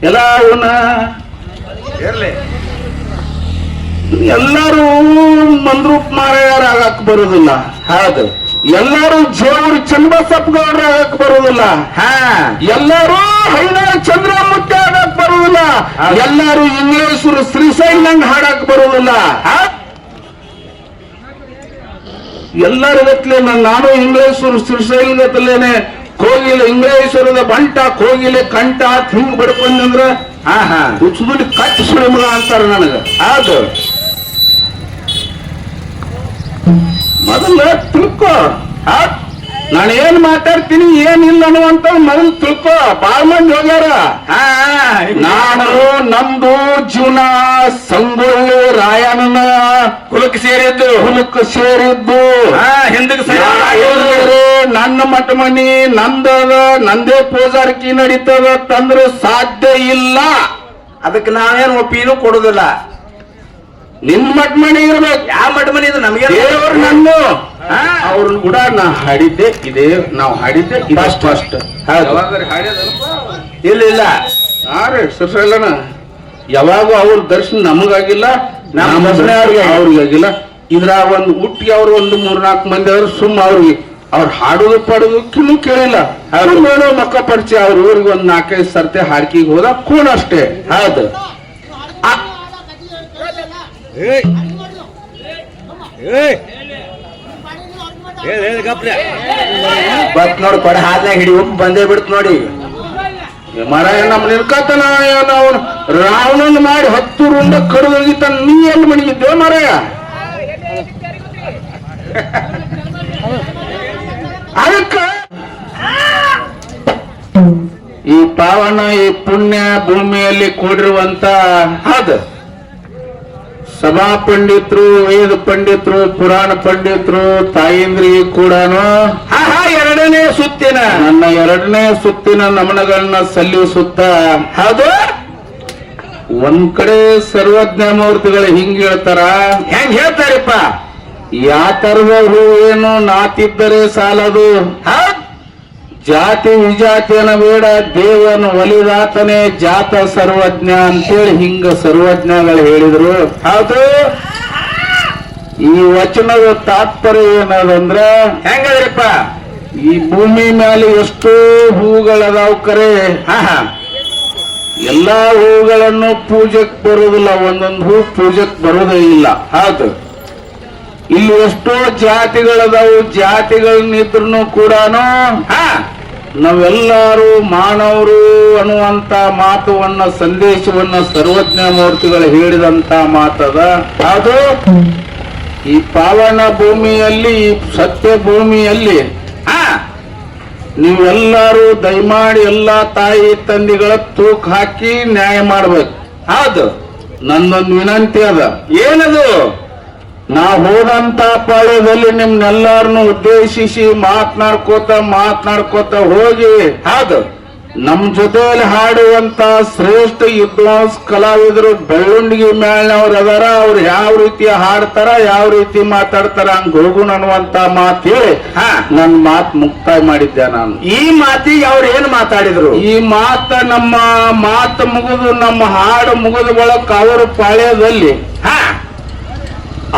ಎಲ್ಲ ಅವನ ಎಲ್ಲರೂ ಮಂದ್ರೂಪ್ ಮಾರಾಯರಾಗಕ್ ಬರುದಿಲ್ಲ. ಹೌದು. ಎಲ್ಲರೂ ಜೋರು ಚನ್ನಬಸಪ್ಪಗೌಡ್ರ ಆಗಕ್ ಬರುದಿಲ್ಲ. ಎಲ್ಲರೂ ಹೈನಾಳ ಚಂದ್ರಮುಟ್ಟಿ ಆಗಕ್ ಬರುದಿಲ್ಲ. ಎಲ್ಲರೂ ಇಂಗ್ಲೇಶ್ವರು ಶ್ರೀಶೈಲಂಗ್ ಹಾಡಕ್ ಬರುದಿಲ್ಲ. ಎಲ್ಲರ ಗತ್ಲೆ ನಾನು ಇಂಗ್ಲೇಶ್ವರು ಶ್ರೀಶೈಲ ಗತ್ಲೇನೆ ಕೋಗಿಲೆ ಇಂಗ್ಲೇಶ್ವರದ ಬಂಟ ಕೋಗಿಲೆ ಕಂಠ ಹಿಂಗ್ ಬಡ್ಕೊಂಡ್ರ ಹುಚ್ಚುದುಡಿ ಕಚ್ಚಿ ಸುಳಿಮಗ ಅಂತಾರ ನನಗ. ಅದು ಮೊದಲ ತಿಳ್ಕೊ. ನಾನು ಏನ್ ಮಾತಾಡ್ತೀನಿ ಏನಿಲ್ಲ ಅನ್ನುವಂತ ಮೊದಲು ತಿಳ್ಕೊ. ಬಾಳ ಮಂದಿ ಹೋಗ್ಯಾರ. ನಾನು ನಮ್ದು ಜೀವನ ಸಂಗೊಳ್ಳಿ ರಾಯಣ್ಣನ ಕುಲಕ್ಕೆ ಸೇರಿದ್ದು ಹಿಂದಕ್ಕೆ ನನ್ನ ಮಠ ಮನಿ ನಂದದ ನಂದೇ ಪೂಜಾರಿಕೆ ನಡೀತದ ತಂದ್ರೆ ಸಾಧ್ಯ ಇಲ್ಲ. ಅದಕ್ಕೆ ನಾವೇನು ಒಪ್ಪಿನೂ ಕೊಡುದಿಲ್ಲ. ನಿನ್ ಮಠ ಮನಿ ಇರ್ಬೇಕು. ಯಾವ ಮಠ ಮನಿ ಇದು ನಮಗೆ ದೇವ್ರು ನನ್ನ ಅವ್ರನ್ನ ಕೂಡ ನಾ ಹಾಡಿದ್ದೆ ಇದೇ ನಾವು ಹಾಡಿದ್ದೆ ಫಸ್ಟ್. ಇಲ್ಲ ಸರ್ಸಲ್ಲನ ಯಾವಾಗೂ ಅವ್ರ ದರ್ಶನ ನಮಗಾಗಿಲ್ಲ, ನಮ್ಮ ದರ್ಶನ ಅವ್ರಿಗಾಗಿಲ್ಲ. ಇದ್ರಾಗ ಒಂದು ಹುಟ್ಟಿಗೆ ಅವ್ರು ಒಂದು 3-4 ಮಂದಿ ಅವ್ರು ಸುಮ್ಮ ಅವ್ರಿಗೆ ಅವ್ರು ಹಾಡೋದು ಪಡೋದಕ್ಕೂ ಕೇಳಿಲ್ಲ. ಅವ್ರು ಮಕ್ಕ ಪರಿಚಯ ಅವ್ರ ಊರಿಗೆ ಒಂದ್ 4-5 ಸರ್ತಿ ಹಾಡ್ಕಿಗೆ ಹೋದ ಕೂಣ ಅಷ್ಟೇ. ಹೌದು. ಬಟ್ ನೋಡಿ ಕೊಡ ಹಾದ್ನಾಗ ಹಿಡಿ ಉಪ್ಪು ಬಂದೇ ಬಿಡ್ತು ನೋಡಿ. ಮರಾಯ ನಮ್ಮ ನಿರ್ಕತನ ಅವನು ರಾವಣನ್ ಮಾಡಿ 10 ರುಂಡ ಕಡಿದೋಗಿತ್ತ. ನೀ ಎಲ್ಲಿ ಮಣಗಿದ್ದೆ ಮರಾಯ? ಅದಕ್ಕ ಈ ಪಾವನ ಈ ಪುಣ್ಯ ಭೂಮಿಯಲ್ಲಿ ಕೂಡಿರುವಂತ ಹೌದು ಸಭಾ ಪಂಡಿತರು, ವೇದ ಪಂಡಿತರು, ಪುರಾಣ ಪಂಡಿತರು, ತಾಯಂದ್ರಿಗೆ ಕೂಡ ಎರಡನೇ ಸುತ್ತಿನ ನನ್ನ 2ನೇ ಸುತ್ತಿನ ನಮನಗಳನ್ನ ಸಲ್ಲಿಸುತ್ತ ಹೌದು. ಒಂದ್ ಕಡೆ ಸರ್ವಜ್ಞ ಮೂರ್ತಿಗಳು ಹಿಂಗ್ ಹೇಳ್ತಾರ. ಹೆಂಗ್ ಹೇಳ್ತಾರಪ್ಪ? ಯಾ ತರದ ಹೂವೇನು ನಾತಿದ್ದರೆ ಸಾಲದು, ಜಾತಿ ವಿಜಾತಿಯನ ಬೇಡ, ದೇವನು ಒಲಿದಾತನೇ ಜಾತ ಸರ್ವಜ್ಞ ಅಂತೇಳಿ ಹಿಂಗ ಸರ್ವಜ್ಞಗಳು ಹೇಳಿದ್ರು. ಹೌದು. ಈ ವಚನದ ತಾತ್ಪರ್ಯ ಏನದಂದ್ರ ಹೆಂಗದ್ರಪ್ಪ? ಈ ಭೂಮಿ ಮೇಲೆ ಎಷ್ಟೋ ಹೂಗಳದಾವ್ ಕರೆ. ಎಲ್ಲಾ ಹೂಗಳನ್ನು ಪೂಜೆಕ್ ಬರುವುದಿಲ್ಲ, ಒಂದೊಂದು ಹೂ ಪೂಜೆಕ್ ಬರೋದೇ ಇಲ್ಲ. ಹೌದು. ಇಲ್ಲಿ ಎಷ್ಟೋ ಜಾತಿಗಳದಾವು, ಜಾತಿಗಳನ್ನಿದ್ರು ಕೂಡ ನಾವೆಲ್ಲರೂ ಮಾನವರು ಅನ್ನುವಂತ ಮಾತುವನ್ನ ಸಂದೇಶವನ್ನ ಸರ್ವಜ್ಞ ಮೂರ್ತಿಗಳು ಹೇಳಿದಂತ ಮಾತದ. ಅದು ಈ ಪಾವನ ಭೂಮಿಯಲ್ಲಿ, ಈ ಸತ್ಯ ಭೂಮಿಯಲ್ಲಿ ನೀವೆಲ್ಲರೂ ದಯಮಾಡಿ ಎಲ್ಲಾ ತಾಯಿ ತಂದೆಗಳ ತೂಕ ಹಾಕಿ ನ್ಯಾಯ ಮಾಡ್ಬೇಕು. ಹೌದು. ನಂದೊಂದು ವಿನಂತಿ ಅದ. ಏನದು? ನಾ ಹೋದಂತ ಪಾಳ್ಯದಲ್ಲಿ ನಿಮ್ನೆಲ್ಲಾರನ್ನು ಉದ್ದೇಶಿಸಿ ಮಾತನಾಡ್ಕೋತ ಹೋಗಿ ಹೌದು ನಮ್ ಜೊತೆಯಲ್ಲಿ ಹಾಡುವಂತ ಶ್ರೇಷ್ಠ ವಿದ್ವಾಂಸ ಕಲಾವಿದರು ಬೆಳ್ಳುಂಡಿಗೆ ಮೇಳ್ನವ್ರು ಅದಾರ. ಅವ್ರು ಯಾವ ರೀತಿ ಹಾಡ್ತಾರ, ಯಾವ ರೀತಿ ಮಾತಾಡ್ತಾರ ಹಂಗ ಹೋಗುಣ ಅನ್ನುವಂತ ಮಾತು ಹೇಳಿ ನನ್ ಮಾತು ಮುಕ್ತಾಯ ಮಾಡಿದ್ದೆ ನಾನು. ಈ ಮಾತಿಗೆ ಅವ್ರು ಏನ್ ಮಾತಾಡಿದ್ರು? ಈ ನಮ್ಮ ಮಾತು ಮುಗಿದು, ನಮ್ಮ ಹಾಡು ಮುಗಿದ ಬಳಕ ಅವರ ಪಾಳ್ಯದಲ್ಲಿ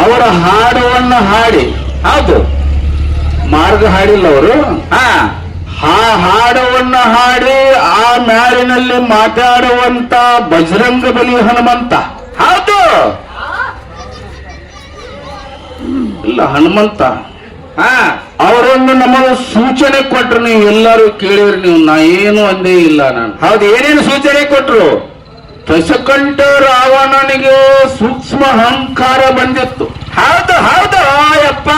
ಅವರ ಹಾಡವನ್ನು ಹಾಡಿ ಹೌದು ಮಾರ್ಗ ಹಾಡಿಲ್ಲ ಅವರು. ಹಾಡವನ್ನು ಹಾಡಿ ಆ ಮ್ಯಾಲಿನಲ್ಲಿ ಮಾತಾಡುವಂತ ಬಜರಂಗ ಬಲಿ ಹನುಮಂತ. ಹೌದು. ಇಲ್ಲ ಹನುಮಂತ ಅವರನ್ನು ನಮಗೆ ಸೂಚನೆ ಕೊಟ್ರು. ನೀವು ಎಲ್ಲರೂ ಕೇಳಿದ್ರಿ. ನೀವು ನಾ ಏನು ಅಂದೇ ಇಲ್ಲ ನಾನು. ಹೌದು. ಏನೇನು ಸೂಚನೆ ಕೊಟ್ರು? ದಶಕಂಠ ರಾವಣನಿಗೆ ಸೂಕ್ಷ್ಮ ಅಹಂಕಾರ ಬಂದಿತ್ತು. ಹೌದು ಹೌದು ಯಪ್ಪ,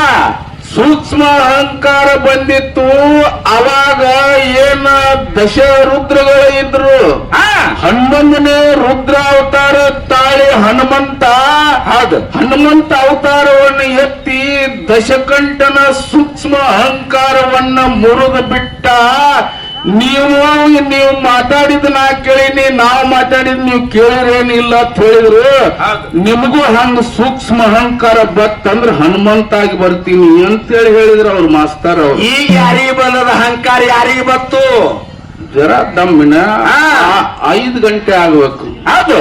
ಸೂಕ್ಷ್ಮ ಅಹಂಕಾರ ಬಂದಿತ್ತು. ಅವಾಗ ಏನ ದಶ ರುದ್ರಗಳು ಇದ್ರು. 11ನೇ ರುದ್ರ ಅವತಾರ ತಾಳಿ ಹನುಮಂತ. ಹೌದು. ಹನುಮಂತ ಅವತಾರವನ್ನು ಎತ್ತಿ ದಶಕಂಠನ ಸೂಕ್ಷ್ಮ ಅಹಂಕಾರವನ್ನ ಮುರಿದು ಬಿಟ್ಟ. ನೀವು ಮಾತಾಡಿದ ನಾ ಕೇಳಿನಿ, ನಾವು ಮಾತಾಡಿದ್ ನೀವು ಕೇಳಿರೇನಿಲ್ಲ ಅಂತ ಹೇಳಿದ್ರು. ನಿಮಗೂ ಹಂಗ ಸೂಕ್ಷ್ಮ ಅಹಂಕಾರ ಬತ್ತಂದ್ರ ಹನುಮಂತಾಗಿ ಬರ್ತೀನಿ ಅಂತೇಳಿ ಹೇಳಿದ್ರು ಅವ್ರ ಮಾಸ್ತರ್. ಅವ್ರು ಈಗ ಯಾರಿಗೆ ಬಂದದ ಅಹಂಕಾರ? ಯಾರಿಗೆ ಬತ್ತು? ಜರ ದಮ್ಮಿನ ಹಾ. 5 ಗಂಟೆ ಆಗ್ಬೇಕು. ಹೌದು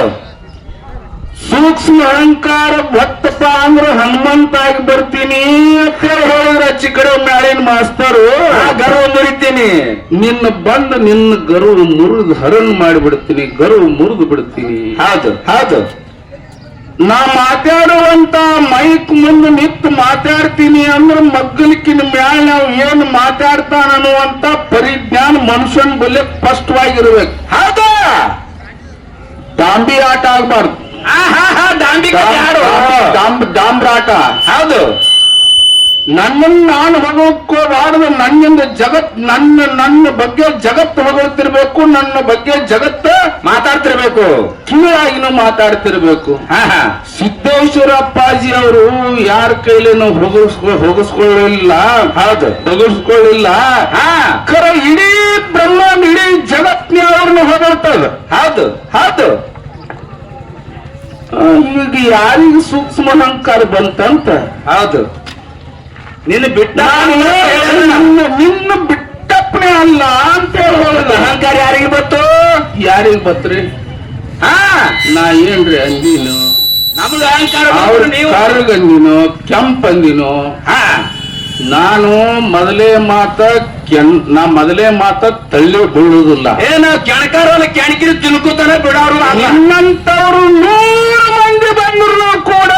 ಸೂಕ್ಷ್ಮ ಅಹಂಕಾರ ಗೊತ್ತಪ್ಪ ಅಂದ್ರೆ ಹನುಮಂತಾಗಿ ಬರ್ತೀನಿ ಅಂತ ಹೇಳಿದ್ರ ಆಚೆ ಕಡೆ ಮ್ಯಾಲಿನ ಮಾಸ್ತರು ಗರ್ವ ಮುರಿತೀನಿ. ನಿನ್ನ ಗರ್ವ ಮುರಿದು ಹರನ್ ಮಾಡಿಬಿಡ್ತೀನಿ, ಗರ್ವ ಮುರಿದು ಬಿಡ್ತೀನಿ. ಹೌದು ಹೌದು ನಾ ಮಾತಾಡುವಂತ ಮೈಕ್ ಮುಂದೆ ನಿಂತು ಮಾತಾಡ್ತೀನಿ ಅಂದ್ರೆ ಮಗ್ಗಲಿಕ್ಕಿನ ಮ್ಯಾಲ ನಾವು ಏನು ಮಾತಾಡ್ತಾನ ಅನ್ನುವಂತ ಪರಿಜ್ಞಾನ ಮನುಷ್ಯನ ಬಲ್ಲೆ ಸ್ಪಷ್ಟವಾಗಿರ್ಬೇಕು. ಹೌದು ಡಾಂಬಿ ಆಟ ಆಗ್ಬಾರ್ದು. ಡಾಂಬ್ರಾಟ. ಹೌದು ನನ್ನನ್ನು ನಾನು ಹೊಗಳ್ಕೋಬಾರದು. ನನ್ನಿಂದ ನನ್ನ ಬಗ್ಗೆ ಜಗತ್ತು ಹೊಗಳ್ತಿರ್ಬೇಕು, ನನ್ನ ಬಗ್ಗೆ ಜಗತ್ತು ಮಾತಾಡ್ತಿರ್ಬೇಕು, ಕೀಳಾಗಿನೂ ಮಾತಾಡ್ತಿರ್ಬೇಕು. ಸಿದ್ದೇಶ್ವರ ಅಪ್ಪಾಜಿ ಅವರು ಯಾರ ಕೈಲಿ ನಾವು ಹೋಗಿಸ್ಕೊಳ್ಳಿಲ್ಲ. ಹೌದು ಹೊಗಿಸ್ಕೊಳ್ಳಿಲ್ಲ. ಖರ ಇಡೀ ಬ್ರಹ್ಮಾಂಡ ಇಡೀ ಜಗತ್ನ ಅವ್ರನ್ನ ಹೊಗಳ್ತದ. ಹೌದು ಹೌದು ಈಗ ಯಾರಿಗ ಸೂಕ್ಷ್ಮ ಅಹಂಕಾರ ಬಂತಂತ. ಹೌದು ನಿನ್ನ ಬಿಟ್ಟ ನಿನ್ನ ಬಿಟ್ಟಪ್ಪನೇ ಅಲ್ಲ ಅಂತ ಹೇಳೋದು. ಅಹಂಕಾರ ಯಾರಿಗೆ ಬತ್ತು? ಯಾರಿಗ ಬತ್ರಿ? ನಾ ಏನ್ರಿ ಅಂದಿನು? ನಮ್ದು ಅಹಂಕಾರ ಅವ್ರ ನೀವು ಕರ್ಗಂದಿನೋ ಕೆಂಪಂದಿನೋ. ನಾನು ಮೊದಲೇ ಮಾತ ತಳ್ಳಿ ಬೀಳುವುದಿಲ್ಲ. ಏನು ಕೆಣಕಾರಲ್ಲ ಕೆಣಕಿರಿ ತಿನ್ಕೋತಾನೆ ಬಿಡೋರು. ನನ್ನಂತವ್ರು 100 ಮಂದಿ ಬಂದ್ರು ಕೂಡ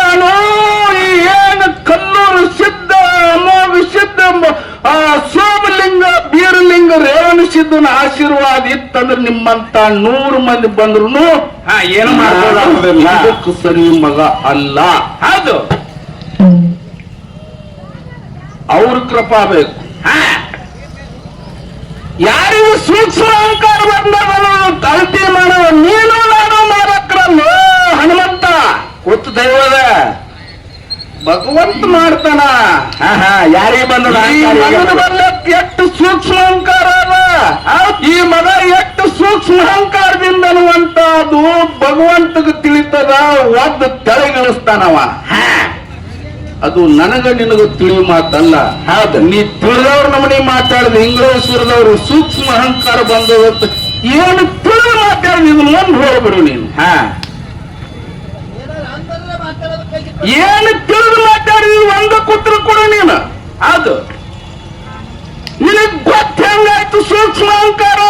ಏನು ಕಲ್ಲೂರು ಸಿದ್ಧ ಅಮೋಘ ಸಿದ್ಧ ಸೋಮಲಿಂಗ ಬೀರಲಿಂಗ ರೇವಣ ಸಿದ್ಧನ ಆಶೀರ್ವಾದ ಇತ್ತಂದ್ರೆ ನಿಮ್ಮಂತ 100 ಮಂದಿ ಬಂದ್ರು ಏನು ಮಾಡ್ಬೋದಾಗುದಿಲ್ಲ. ಇದಕ್ಕೆ ಸರಿ ಮಗ ಅಲ್ಲ. ಹೌದು ಅವ್ರ ಕೃಪಾ ಬೇಕು. ಯಾರಿಗೂ ಸೂಕ್ಷ್ಮ ಅಹಂಕಾರ ಬಂದ ಕಲ್ತಿ ಮಾಡೋ ನೀನು ನಾನು ಮಾಡಕ್ರಲ್ಲ. ಹನುಮಂತ ಗೊತ್ತು ದೈವದ ಭಗವಂತ ಮಾಡ್ತಾನ. ಯಾರಿಗೆ ಬಂದ ಎಷ್ಟು ಸೂಕ್ಷ್ಮ ಅಹಂಕಾರ ಅದ. ಈ ಮಗ ಎಷ್ಟು ಸೂಕ್ಷ್ಮ ಅಹಂಕಾರದಿಂದ ಅನ್ನುವಂತದ್ದು ಭಗವಂತಗೆ ತಿಳಿತದ. ಒದ್ದು ತೆಳಗಿಳಿಸ್ತಾನವ. ಅದು ನನಗ ನಿನಗ ತಿಳಿಯುವ ಮಾತಲ್ಲ. ಹೌದು ನೀ ತಿಳಿದವ್ರ ನಮ್ಮನೆ ಮಾತಾಡಿದ ಇಂಗ್ಲೇಶ್ವರದವ್ರು ಸೂಕ್ಷ್ಮ ಅಹಂಕಾರ ಬಂದವತ್ತು ಏನು ತಿಳಿದು ಮಾತಾಡಿದ ಮುಂದೆ ಹೋಗ್ಬಿಡು ನೀನು. ಏನು ತಿಳಿದು ಮಾತಾಡಿದ ಒಂದ ಕೂತ್ರ ಕೊಡು ನೀನು. ಹೌದು ನಿನಗ್ ಗೊತ್ತ ಹೆಂಗಾಯ್ತು ಸೂಕ್ಷ್ಮ ಅಹಂಕಾರ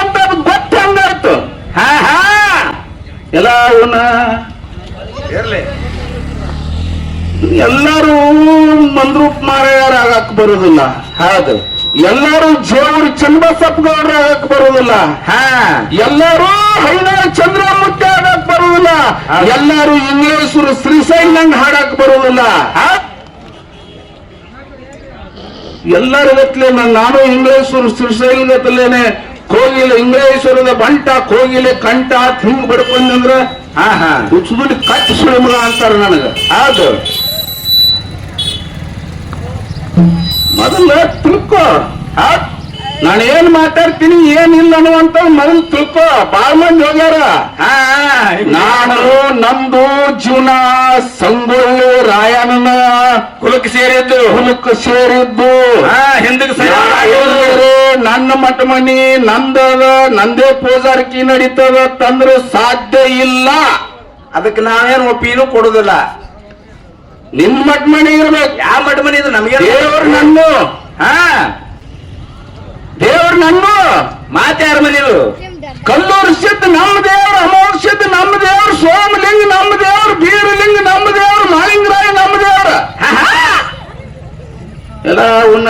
ಅಂತ ಗೊತ್ತ ಹೆಂಗಾಯ್ತು? ಎಲ್ಲ ಅವನ ಇರ್ಲಿ ಎಲ್ಲರೂ ಮಂದ್ರೂಪ್ ಮಾರಾಯರಾಗಕ್ ಬರುದಿಲ್ಲ. ಹೌದು ಎಲ್ಲರೂ ಜೇವೂರು ಚನ್ನಬಸಪ್ಪಗೌಡ್ರ ಆಗಕ್ ಬರುದಿಲ್ಲ. ಎಲ್ಲರೂ ಹೈನಾಳ ಚಂದ್ರಮೂರ್ತಿ ಆಗಕ್ ಬರುದಿಲ್ಲ. ಎಲ್ಲರೂ ಇಂಗ್ಲೇಶ್ವರ ಶ್ರೀಶೈಲಂಗ್ ಹಾಡಕ್ ಬರುದಿಲ್ಲ. ಎಲ್ಲರಿಗತ್ಲೆ ನಾನು ಇಂಗ್ಲೇಶ್ವರ ಶ್ರೀಶೈಲಗತ್ಲೇನೆ ಕೋಗಿಲೆ ಇಂಗ್ಲೇಶ್ವರದ ಬಂಟ ಕೋಗಿಲೆ ಕಂಠ ಅಂತ ಹಿಂಗ್ ಬಡ್ಕೊಂಡ್ರ ಹುಚ್ಚುದುಡಿ ಕಚ್ಚಿ ಸುಳಿಮಗ ಅಂತಾರ ನನಗ. ಹೌದು ಮೊದಲ ತಿಳ್ಕೋ. ನಾನು ಏನ್ ಮಾತಾಡ್ತೀನಿ ಏನಿಲ್ಲ ಅನ್ನುವಂತ ಮೊದಲು ತಿಳ್ಕೋ. ಬಾಳ ಮಂದಿ ಹೋಗ್ಯಾರ. ನಾನು ನಮ್ದು ಜೀವನ ಸಂಗೊಳ್ಳಿ ರಾಯಣ್ಣನ ಕುಲಕ್ಕೆ ಸೇರಿದ್ದು ಹಿಂದಕ್ಕೆ ನನ್ನ ಮಠ ಮನಿ ನಂದದ ನಂದೇ ಪೂಜಾರಿಕೆ ನಡೀತದ ತಂದ್ರೆ ಸಾಧ್ಯ ಇಲ್ಲ. ಅದಕ್ಕೆ ನಾವೇನು ಒಪ್ಪಿನೂ ಕೊಡುದಿಲ್ಲ. ನಿನ್ ಮಠ ಮನಿ ಇರ್ಬೇಕು. ಯಾವ ಮಠ ಮನಿ ಇದು ನಮಗೆ? ದೇವ್ರ ನನ್ನು ಮಾತ್ಯಾರ ಮನಿದು? ಕಲ್ಲೂರು ಸಿದ್ಧ ನಮ್ಮ ದೇವ್ರು, ಅಮೋಘ ಸಿದ್ಧ ನಮ್ಮ ದೇವ್ರು, ಸೋಮಲಿಂಗ ನಮ್ಮ ದೇವ್ರು, ಬೀರಲಿಂಗ ನಮ್ಮ ದೇವ್ರು, ಮಾಲಿಂಗರಾಯ ನಮ್ಮ ದೇವ್ರ. ಎಲ್ಲ ಅವನ್ನ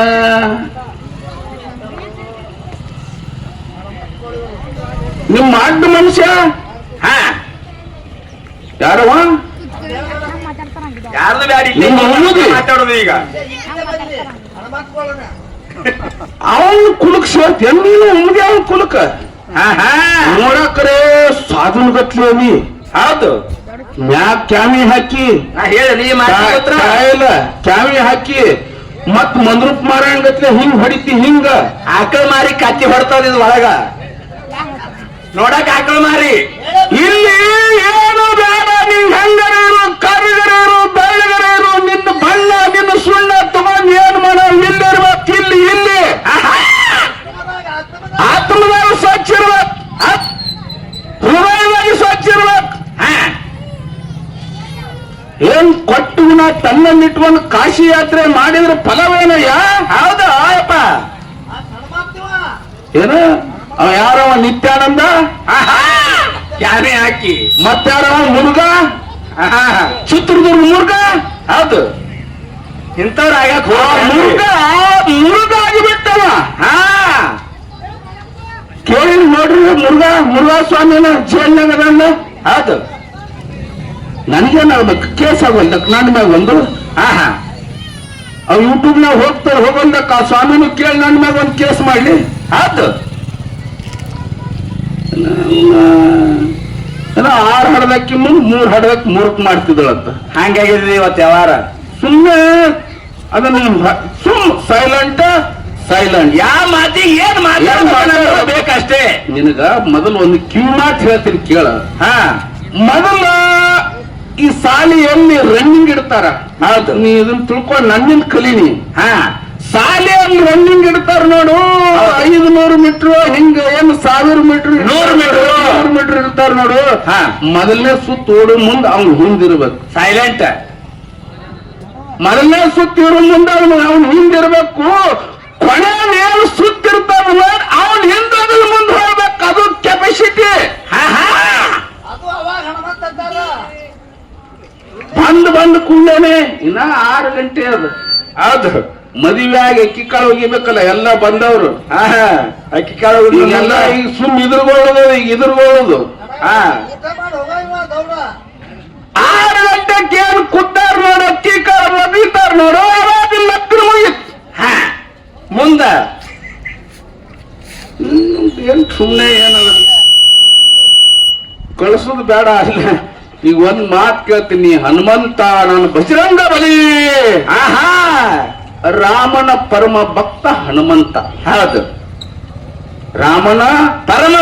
ನಿಮ್ಮ ಅಡ್ಡ ಮನುಷ್ಯ ಯಾರವ? ಯಾರ್ದು ಬ್ಯಾಡಿ ನಿಮ್ಮ ಹುಡುಗಿ ಮಾತಾಡೋದು ಈಗ. ಅವನ್ ಕುಲಕ್ ಸೇರ್ತ ನೀನು ಉಮ್ಗೆ ಅವನ್ ಕುಲಕ ನೋಡಕರೆ ಸಾಧನ ಗಟ್ಲಿ ಅವಿ. ಹೌದು ಮ್ಯಾಕ್ ಕ್ಯಾಮಿ ಹಾಕಿ ಹೇಳ ನೀ ಇಲ್ಲ ಕ್ಯಾಮಿ ಹಾಕಿ ಮತ್ ಮಂದ್ರೂಪ್ ಮಾರಾಯಣ ಗತ್ಲೆ ಹಿಂಗ್ ಹೊಡಿತಿ. ಹಿಂಗ ಆಕಳ ಮಾರಿ ಕತ್ತಿ ಹೊಡ್ತದ ಇದು ಒಳಗ ನೋಡಕ್. ಆಕಳ ಮಾರಿ ಇಲ್ಲಿ ಏನು ಬೇಡ. ನೀವ್ ಹೆಂಗರೇರು ಕರಿಗರೇರು ಬೆಳ್ಳಗರೇರು ನಿನ್ನ ಬಣ್ಣ ನಿನ್ನ ಸುಣ್ಣ ತಗೊಂಡ್ ಏನ್ ಮಾಡೋ ಇಲ್ಲಿರ್ಬೇಕು. ಇಲ್ಲಿ ಆತ್ಮದಾಗ ಸ್ವಚ್ಛ ರಾಮನ ತನ್ನನ್ನಿಟ್ಕೊಂಡು ಕಾಶಿ ಯಾತ್ರೆ ಮಾಡಿದ್ರೆ ಫಲವೇನಯ್ಯ? ಹೌದಾ ಅಪ್ಪ? ಏನ ಅವ ಯಾರವ ನಿತ್ಯಾನಂದ, ಯಾರೇ ಹಾಕಿ ಮತ್ತಾರವ ಮುರುಘ, ಚಿತ್ರದುರ್ಗ ಮುರುಘ. ಹೌದು, ಇಂಥವ್ರು ಆಗಕ್ ಮುರುಘ ಆಗಿಬಿಟ್ಟವ. ಕೇಳಿ ನೋಡ್ರಿ, ಮುರುಘಾ ಸ್ವಾಮಿನ ಜೈಲ್ನಾಗದ. ಹೌದು, ನನಗೇನಾಗ್ಬೇಕು? ಕೇಸ್ ಆಗೋಲ್ದಕ್ ನನ್ನ ಮ್ಯಾಗ ಒಂದು. ಅವ್ ಯೂಟ್ಯೂಬ್ ನಾಗ ಹೋಗೋಲ್ದಕ್ಕ ಆ ಸ್ವಾಮಿನೂ ಕೇಳಿ ನನ್ನ ಮ್ಯಾಗ ಒಂದು ಕೇಸ್ ಮಾಡ್ಲಿ. ಹೌದು, 6 ಹಡದಕ್ಕಿ ಮುಂದ್ 3 ಹಡದಕ್ 3ಕ್ ಮಾಡ್ತಿದ್ದಳಂತ. ಹಂಗಾಗಿದ್ರಿ ಇವತ್ತು ಯಾವಾರ ಸುಮ್ಮನೆ ಅದನ್ನ ಸೈಲೆಂಟ್ ಯಾವ ಮಾತಿಗೆ ಏನ್ ಮಾತಾಡ್ಬೇಕಷ್ಟೇ. ನಿನಗ ಮೊದಲು ಒಂದು ಕಿವಿ ಮಾತು ಹೇಳ್ತೀನಿ ಕೇಳ. ಮೊದಲ ಈ ಸಾಲಿಯಲ್ಲಿ ರನ್ನಿಂಗ್ ಇಡ್ತಾರ. ಹೌದು, ನೀ ಇದನ್ನ ತಿಳ್ಕೊಂಡು ನನ್ನಿಂದ ಕಲೀನಿ. ಸಾಲಿಯಲ್ಲಿ ರನ್ನಿಂಗ್ ಇಡ್ತಾರ ನೋಡು, 500 ಮೀಟರ್ ಹಿಂಗ ಏನು 1000 ಮೀಟರ್ 100 ಮೀಟರ್ ಇಡ್ತಾರ ನೋಡು. ಮೊದಲನೇ ಸುತ್ತ ಓಡು ಮುಂದೆ ಅವ್ನು ಹಿಂದಿರ್ಬೇಕು. ಸೈಲೆಂಟ್. ಮೊದಲನೇ ಸುತ್ತ ಇರೋ ಮುಂದೆ ಅವ್ನು ಹಿಂದಿರ್ಬೇಕು. ಕೊನೆಯಲ್ಲಿ ಸುತ್ತಿರ್ತಾರ ಅವ್ನು ಹಿಂದೋದ್ರ ಮುಂದೆ ಹೋಗ್ಬೇಕು. ಅದು ಕೆಪಾಸಿಟಿ. ಬಂದು ಕೂಡಲೇ ಇನ್ನ 6 ಗಂಟೆ ಅದು. ಹೌದು, ಮದುವೆಯಾಗಿ ಅಕ್ಕಿ ಕಾಳು ಒಗಿಬೇಕಲ್ಲ ಎಲ್ಲ ಬಂದವರು. ಅಕ್ಕಿ ಕಾಳು ಎಲ್ಲ ಈಗ ಸುಮ್ ಇದ್ರಗೊಳ್ಳೋದು, ಈಗ ಇದ್ರಗೊಳ್ಳೋದು. 6 ಗಂಟೆಗೆ ಏನು ಕುದ್ದಾರ ನೋಡು, ಅಕ್ಕಿ ಕಾಳು ಒಗಿತಾರ ನೋಡು, ಅವಾಗ ಲಗ್ನ ಮುಗಿತ್. ಮುಂದ ಏನ್ ಸುಮ್ನೆ ಏನದ ಕಳಿಸೋದು ಬೇಡ. ಅಲ್ಲ, ಈಗ ಒಂದ್ ಮಾತು ಕೇಳ್ತೀನಿ. ಹನುಮಂತ ನಾನು ಬಜರಂಗ ಬಲಿ. ರಾಮನ ಪರಮ ಭಕ್ತ ಹನುಮಂತ. ಹೌದು, ರಾಮನ ಪರಮ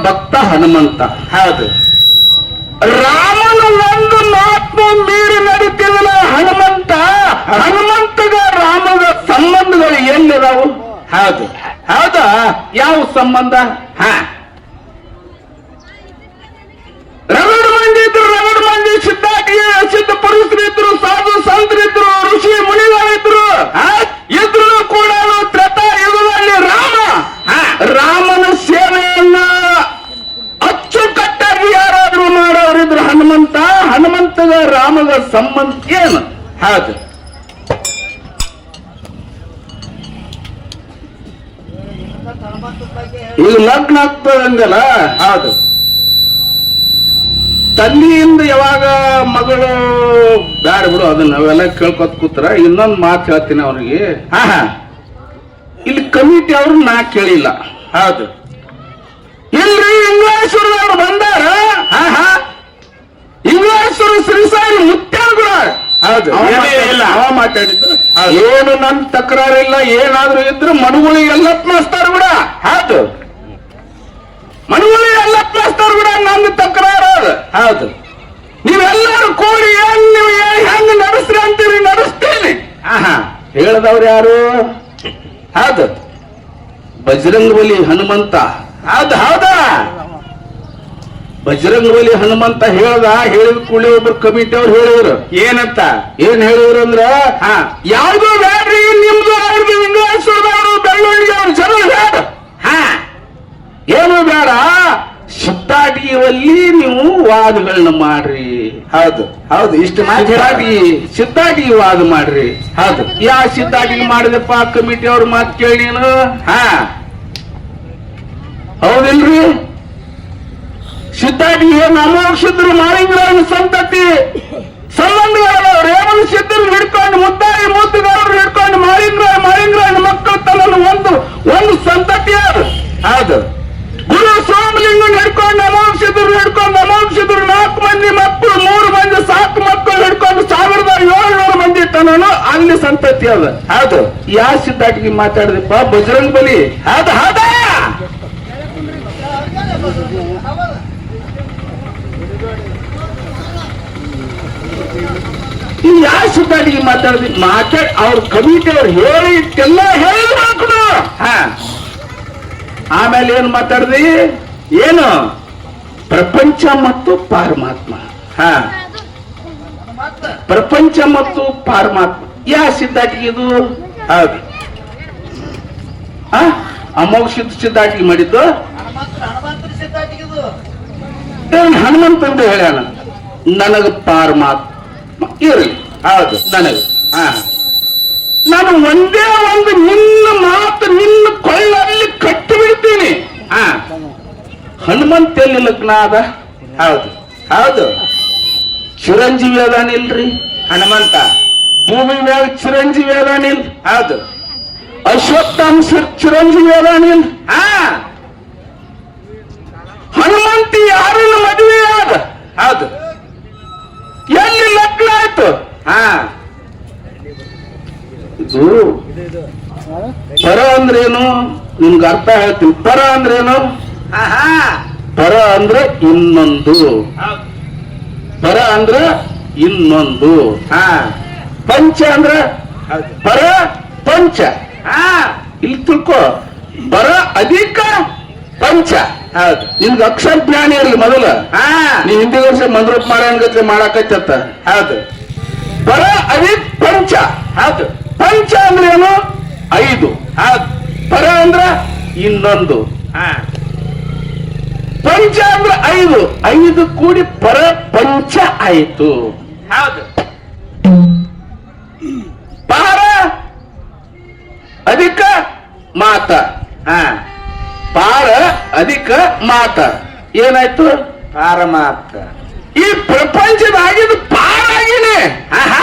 ಭಕ್ತ ಹನುಮಂತ. ಹೌದು, ರಾಮನ ಒಂದು ಮಾತು ಮೀರಿ ನಡೀತಿದಲ್ಲ ಹನುಮಂತ. ಹನುಮಂತಗ ರಾಮನ ಸಂಬಂಧಗಳು ಎಲ್ಲಿದಾವು? ಹೌದು, ಹೌದಾ? ಯಾವ ಸಂಬಂಧ? ರಗಡ ಮಂದಿ ಇದ್ರು, ಸಿದ್ಧ ಪುರುಷರಿದ್ರು, ಸಾಧು ಸಂತರಿದ್ರು, ಋಷಿ ಮುನಿಗಳಿದ್ರು. ಇದ್ರು ಕೂಡ ತ್ರೇತಾಯುಗದಲ್ಲಿ ರಾಮನ ಸೇವೆಯನ್ನ ಅಚ್ಚುಕಟ್ಟಾಗಿ ಯಾರಾದ್ರೂ ಮಾಡೋರಿದ್ರು ಹನುಮಂತಗ ರಾಮಗ ಸಂಬಂಧ ಏನು? ಹೌದು, ಈಗ ಲಗ್ನ ಆಗ್ತದಂಗಲ್ಲ. ಹೌದು, ತಂದೆಯಿಂದ ಯಾವಾಗ ಮಗಳು ಬ್ಯಾಡ ಬಿಡು, ಅದನ್ನ ನಾವೆಲ್ಲ ಕೇಳ್ಕೊತ್ ಕೂತ್ರ. ಇನ್ನೊಂದು ಮಾತು ಹೇಳ್ತೀನಿ ಅವ್ರಿಗೆ. ಇಲ್ಲಿ ಕಮಿಟಿ ಅವ್ರು ನಾ ಕೇಳಿಲ್ಲ. ಹೌದು, ಇಲ್ರಿ ಇಂಗ್ಲೇಶ್ವರದವ್ರು ಬಂದಾರ. ಇಂಗ್ಲೇಶ್ವರ ಶ್ರೀಸಾರಿ ಮುತ್ಯಾನಗುಳ. ಹೌದು, ಅವ ಮಾತಾಡಿದ್ದು ಏನು ನನ್ ತಕರಾರಿಲ್ಲ. ಏನಾದ್ರೂ ಇದ್ರೆ ಮನುಗಳಿಗೆ ಎಲ್ಲಪ್ಪ ಮಾಸ್ತಾರ ಬಿಡ. ಹೌದು, ಮನುಗಳಿಗೆ ಎಲ್ಲಪ್ಪ ಮಾಸ್ತಾರ ಬಿಡ, ನಂದು ತಕರಾರ. ಹೌದು, ನೀವೆಲ್ಲರೂ ಕೂಡಿ ಏನ್ ನೀವು ಹೆಂಗ್ ನಡೆಸ್ರಿ ಅಂತೀರಿ, ನಡೆಸ್ತೇನೆ. ಹೇಳದವ್ರು ಯಾರು? ಹೌದು, ಬಜರಂಗ ಬಲಿ ಹನುಮಂತ. ಹೌದಾ? ಬಜರಂಗ ಬಲಿ ಹನುಮಂತ ಹೇಳಿದ ಕೂಡಲೇ ಒಬ್ರು ಕಮಿಟಿ ಅವ್ರು ಹೇಳಿದ್ರು. ಏನಂತ? ಏನ್ ಹೇಳಿದ್ರು ಅಂದ್ರ, ಯಾವ್ದು ಬ್ಯಾಡ್ರಿ, ನಿಮ್ದು ಅವ್ರದ್ದು ಇಂಗ್ಲೇಶ್ವರದವರು ಬೆಳ್ಳುಳ್ಳಿಯವ್ರು ಜನ ಬೇಡ. ಏನು ಬೇಡ, ಸಿದ್ಧಾಟಿಯಲ್ಲಿ ನೀವು ವಾದಗಳನ್ನ ಮಾಡ್ರಿ. ಹೌದು, ಹೌದು, ಇಷ್ಟು ಸಿದ್ಧಾಟಿ ವಾದ ಮಾಡ್ರಿ. ಹೌದು, ಯಾವ ಸಿದ್ಧಾಟಿಗೆ ಮಾಡಿದಪ್ಪ ಕಮಿಟಿ ಅವ್ರ ಮಾತು ಕೇಳಿ ನೀನು? ಹೌದಿಲ್ರಿ? ಸಿದ್ಧಾಟಿ ಏನು ಅಮೋಕ್ಷಿದ್ರು ಮಾಳಿಂಗರಾಯನ ಸಂತತಿ ಸಂಬಂಧಗಳು. ರೇವಣ ಸಿದ್ಧರು ಹಿಡ್ಕೊಂಡು ಮುದ್ದಾಯಿ ಮುದ್ದುಗಾರರು ಹಿಡ್ಕೊಂಡು ಮಾಳಿಂಗರಾಯನ ಮಕ್ಕಳು ತನ್ನ ಒಂದು ಸಂತತಿ ಅದು. ಹೌದು, ಗುರು ಸೋಮಲಿಂಗನ್ ಹಿಡ್ಕೊಂಡು ಅಮೋಕ್ಷಿದ್ರು 4 ಮಂದಿ ಮಕ್ಕಳು, 3 ಮಂದಿ 7 ಮಕ್ಕಳು ಹಿಡ್ಕೊಂಡು 1700 ಮಂದಿ ತನನು ಅಲ್ಲಿ ಸಂತತಿ ಅದ. ಹೌದು, ಯಾವ ಸಿದ್ಧಾಟಿಗೆ ಮಾತಾಡಿದಪ್ಪ? ಬಜರಂಗ ಬಲಿ. ಹೌದಾ? ಈ ಯಾವ ಸಿದ್ಧಾಟಿಗೆ ಮಾತಾಡಿ ಅವ್ರ ಕಮಿಟಿ ಅವ್ರು ಹೇಳಿಟ್ಟೆಲ್ಲ ಹೇಳಿದ್ರು. ಆಮೇಲೆ ಏನ್ ಮಾತಾಡ್ದಿ? ಏನು? ಪ್ರಪಂಚ ಮತ್ತು ಪರಮಾತ್ಮ. ಪ್ರಪಂಚ ಮತ್ತು ಪಾರಮಾತ್ಮ ಯಾ ಸಿದ್ಧಾಟಿಗೆ ಇದು ಹೌದು ಅಮೋಘ ಸಿದ್ಧಾಟಿಗೆ ಮಾಡಿದ್ದು ಏನ್ ಹನುಮಂತ ಹೇಳ್ಯಾನ ನನಗ ಪಾರಮಾತ್ಮ ಇರಲಿ ಹೌದು ನನಗ ಹಾ ನಾನು ಒಂದೇ ಒಂದು ನಿನ್ನ ಮಾತು ನಿನ್ನ ಕೊಳ್ಳಲ್ಲಿ ಕಟ್ಟಿ ಬಿಡ್ತೀನಿ ಹಾ ಹನುಮಂತ ಎಲ್ಲಿ ಲಗ್ನ ಅದ ಹೌದು ಹೌದು ಚಿರಂಜೀವಿ ಅದಾನಿಲ್ರಿ ಹನುಮಂತ ಭೂಮಿ ಮ್ಯಾಗ ಚಿರಂಜೀವಿ ಅದಾನಿಲ್ ಹೌದು ಅಶ್ವತ್ಥಾಮ ಚಿರಂಜೀವಿ ಅದಾನಿಲ್ ಹಾ ಹನುಮಂತಿ ಯಾರನ್ನ ಮದುವೆ ಆದ ಹೌದು ಎಲ್ಲಿ ಲಗ್ನ ಆಯ್ತು ಹಾ ಇದು ಪರ ಅಂದ್ರೇನು ನಿಮ್ಗೆ ಅರ್ಥ ಹೇಳ್ತೀನಿ ಪರ ಅಂದ್ರೇನು ಆಹಾ ಪರ ಅಂದ್ರೆ ಇನ್ನೊಂದು ಪರ ಅಂದ್ರ ಇನ್ನೊಂದು ಹಾ ಪಂಚ ಅಂದ್ರ ಹೌದು ಪರ ಪಂಚ ಹಾ ಇಲ್ಲಿ ತಿಳ್ಕೊ ಪರ ಅಧಿಕ ಪಂಚ ಹೌದು ನಿಮ್ಗೆ ಅಕ್ಷರ ಜ್ಞಾನ ಇರಲಿ ಮೊದಲ ಹಾ ನೀ ಹಿಂದಿ ವರ್ಷ ಮಂದ್ರೂಪ್ ಮಾಡಂಗತ್ಲೆ ಮಾಡಾಕತ್ತ ಹೌದು ಪರ ಅಧಿಕ ಪಂಚ ಹೌದು ಪಂಚ ಅಂದ್ರೆ ಏನು 5 ಹೌದು ಪರ ಅಂದ್ರ ಇನ್ನೊಂದು ಹಾ ಪಂಚ ಅಂದ್ರೆ 5 ಕೂಡಿ ಪರ ಪಂಚ ಆಯಿತು ಹೌದು ಪಾರ ಅಧಿಕ ಮಾತ ಹಾ ಪಾರ ಅಧಿಕ ಮಾತ ಏನಾಯ್ತು ಪಾರಮಾರ್ಥ ಈ ಪ್ರಪಂಚದಾಗಿದ್ದು ಪಾರಾಗಿನೇ ಆಹಾ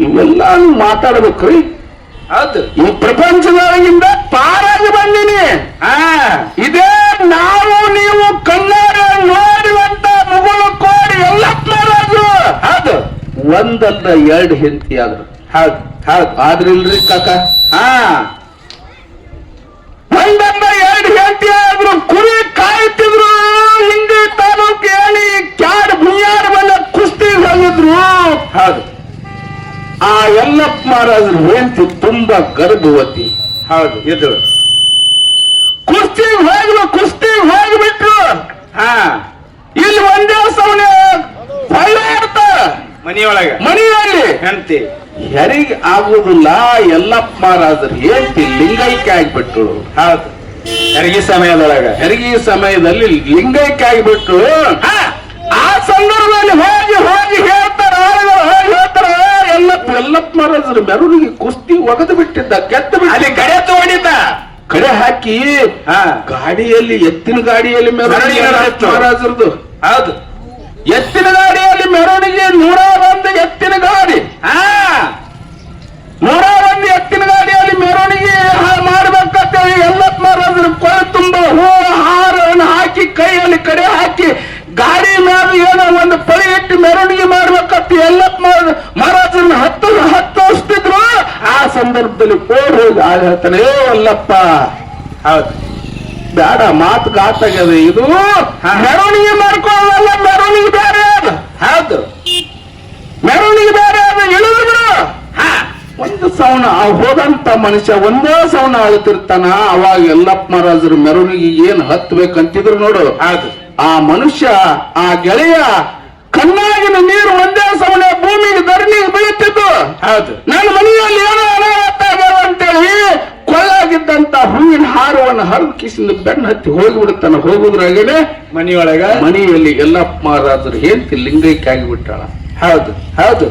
ಇವೆಲ್ಲ ಮಾತಾಡ್ಬೇಕ್ರಿ ಹೌದು ಈ ಪ್ರಪಂಚದೊಳಗಿಂದ ಪಾರಾಗಿ ಬಂದಿನಿ ಹಾ ಇದೇ ನಾವು ನೀವು ಕಣ್ಣಾರ ನೋಡುವಂತ ಮುಗುಳು ಕೋಡಿ ಎಲ್ಲ ಮಹಾರಾಜರು ಹೌದು ಒಂದಲ್ಲ 2 ಹೆಂಡತಿ ಆದ್ರು ಹೌದು ಹೌದು ಆದ್ರಿಲ್ರಿ ಕಾಕ ಹಾ ಒಂದಲ್ಲ 2 ಹೆಂಡತಿ ಆದ್ರು ಕುರಿ ಕಾಯ್ತಿದ್ರು ಹಿಂಗೆ ತಾಲೂಕು ಹೇಳಿ ಕ್ಯಾಡ್ ಬುಯ್ಯಾಡ್ ಬಂದ ಕುಸ್ತಿ ಹೋಗಿದ್ರು ಹೌದು ಆ ಎಲ್ಲಪ್ಪ ಮಹಾರಾಜರು ಹೆಂಡತಿ ತುಂಬಾ ಗರ್ಭವತಿ ಹೌದು ಇದು ಕುಸ್ತಿ ಹೋಗ್ಬಿಟ್ರು ಹಾ ಇಲ್ಲಿ ಒಂದೇ ಸವನೆ ಹೊಳ್ಳಾಡ್ತ ಮನಿಯೊಳಗ ಮನೆಯಲ್ಲಿ ಹೆಂಡತಿ ಹೆರಿಗೆ ಆಗುದಿಲ್ಲ ಎಲ್ಲಪ್ಪ ಮಹಾರಾಜರು ಹೆಂಡತಿ ಲಿಂಗೈಕ್ಯ ಆಗ್ಬಿಟ್ರು ಹೌದು ಹೆರಿಗೆ ಸಮಯದೊಳಗ ಹೆರಿಗೆ ಸಮಯದಲ್ಲಿ ಲಿಂಗೈಕ್ಯ ಆಗ್ಬಿಟ್ರು ಆ ಸಂದರ್ಭದಲ್ಲಿ ಹೋಗಿ ಹೇಳ್ತಾರ ಎಲ್ಲಪ್ಪ ಮಹಾರಾಜರು ಮೆರವಣಿಗೆ ಕುಸ್ತಿ ಒಗದು ಬಿಟ್ಟಿದ್ದ ಕೆತ್ತ ಅಲ್ಲಿ ಕಡೆ ತಗೊಂಡಿದ್ದ ಕಡೆ ಹಾಕಿ ಹಾ ಗಾಡಿಯಲ್ಲಿ ಎತ್ತಿನ ಗಾಡಿಯಲ್ಲಿ ಮೆರವಣಿಗೆ ನಡೆಯಿತು. ಮಹಾರಾಜರದು ಹೌದು ಎತ್ತಿನ ಗಾಡಿಯಲ್ಲಿ ಮೆರವಣಿಗೆ 101 ಎತ್ತಿನ ಗಾಡಿ ಹಾ 101 ಎತ್ತಿನ ಗಾಡಿಯಲ್ಲಿ ಮೆರವಣಿಗೆ ಮಾಡ್ಬೇಕಂತೇಳಿ ಎಲ್ಲಪ್ಪ ಮಹಾರಾಜರು ಕೊಳೆ ತುಂಬ ಹೂ ಹಾರವನ್ನು ಹಾಕಿ ಕೈಯಲ್ಲಿ ಕಡೆ ಹಾಕಿ ಗಾಡಿ ಮೇಲೆ ಏನೋ ಒಂದು ಪಳಿ ಇಟ್ಟು ಮೆರವಣಿಗೆ ಮಾಡ್ಬೇಕಂತ ಎಲ್ಲಪ್ಪ ಮಹಾರಾಜರನ್ನ ಹತ್ತಿದ್ರು ಆ ಸಂದರ್ಭದಲ್ಲಿ ಓಡ್ ಹೋಗಿ ಆಗ ಹೇಳ್ತಾನೆ ಅಲ್ಲಪ್ಪ ಹೌದು ಬೇಡ ಮಾತು ಗಾತಾಗ್ಯದ ಇದು ಮೆರವಣಿಗೆ ಮಾಡ್ಕೊಳ್ಳಲ್ಲ ಮೆರವಣಿಗೆ ಬೇರೆ ಅದ ಹೌದು ಮೆರವಣಿಗೆ ಬೇರೆ ಅದ ಇಳಿದು ಬಿಡು ಒಂದು ಸೌನ ಹೋದಂತ ಮನುಷ್ಯ ಒಂದೇ ಸೌನ ಅಳುತ್ತಿರ್ತಾನ ಅವಾಗ ಎಲ್ಲಪ್ಪ ಮಹಾರಾಜರು ಮೆರವಣಿಗೆ ಏನ್ ಹತ್ಬೇಕಂತಿದ್ರು ನೋಡು ಹೌದು ಆ ಮನುಷ್ಯ ಆ ಗೆಳೆಯ ಕಣ್ಣಾಗಿನ ನೀರು ಒಂದೇ ಸವನೆ ಭೂಮಿಗೆ ಧರಣಿಗೆ ಬೀಳುತ್ತಿದ್ದು ಹೌದು ನನ್ನ ಮನೆಯಲ್ಲಿ ಏನೋ ಅನಾಹುತ ಆಗ್ಯಾವ ಅಂತೇಳಿ ಕೊಳ್ಳಾಗಿದ್ದಂತ ಹೂವಿನ ಹಾರವನ್ನು ಹರಿದು ಕಿಸಿಂದ ಬೆನ್ನ ಹತ್ತಿ ಹೋಗಿಬಿಡುತ್ತಾನ ಹೋಗುದ್ರಾಗೇನೆ ಮನಿಯೊಳಗ ಮನೆಯಲ್ಲಿ ಎಲ್ಲಪ್ಪ ಮಹಾರಾಜರು ಹೆಂಡತಿ ಲಿಂಗೈಕ್ಯ ಆಗಿಬಿಟ್ಟಾಳ ಹೌದು ಹೌದು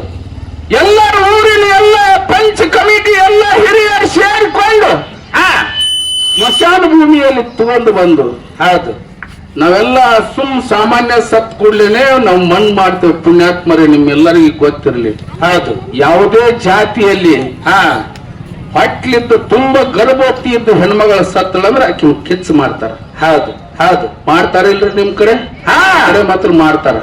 ಎಲ್ಲರ ಊರಿನ ಎಲ್ಲ ಪಂಚ ಕಮಿಟಿ ಎಲ್ಲ ಹಿರಿಯರು ಸೇರಿಕೊಂಡು ಸ್ಮಶಾನ ಭೂಮಿಯಲ್ಲಿ ತಗೊಂಡು ಬಂದು ಹೌದು ನಾವೆಲ್ಲ ಸಾಮಾನ್ಯ ಸತ್ ಕೂಡ್ಲೇನೆ ನಾವು ಮಣ್ಣು ಮಾಡ್ತೇವೆ ಪುಣ್ಯಾತ್ಮರೇ ನಿಮ್ಮೆಲ್ಲರಿಗೂ ಗೊತ್ತಿರಲಿ ಹೌದು ಯಾವುದೇ ಜಾತಿಯಲ್ಲಿ ಹೊಟ್ಲಿದ್ದು ತುಂಬಾ ಗರ್ಭವತಿ ಇದ್ದು ಹೆಣ್ಮಗಳ ಸತ್ತಳಂದ್ರೆ ಆಕೆ ಕಿಚ್ಚು ಮಾಡ್ತಾರ ಹೌದು ಹೌದು ಮಾಡ್ತಾರ ಇಲ್ರಿ ನಿಮ್ ಕಡೆ ಕಡೆ ಮಾತ್ರ ಮಾಡ್ತಾರ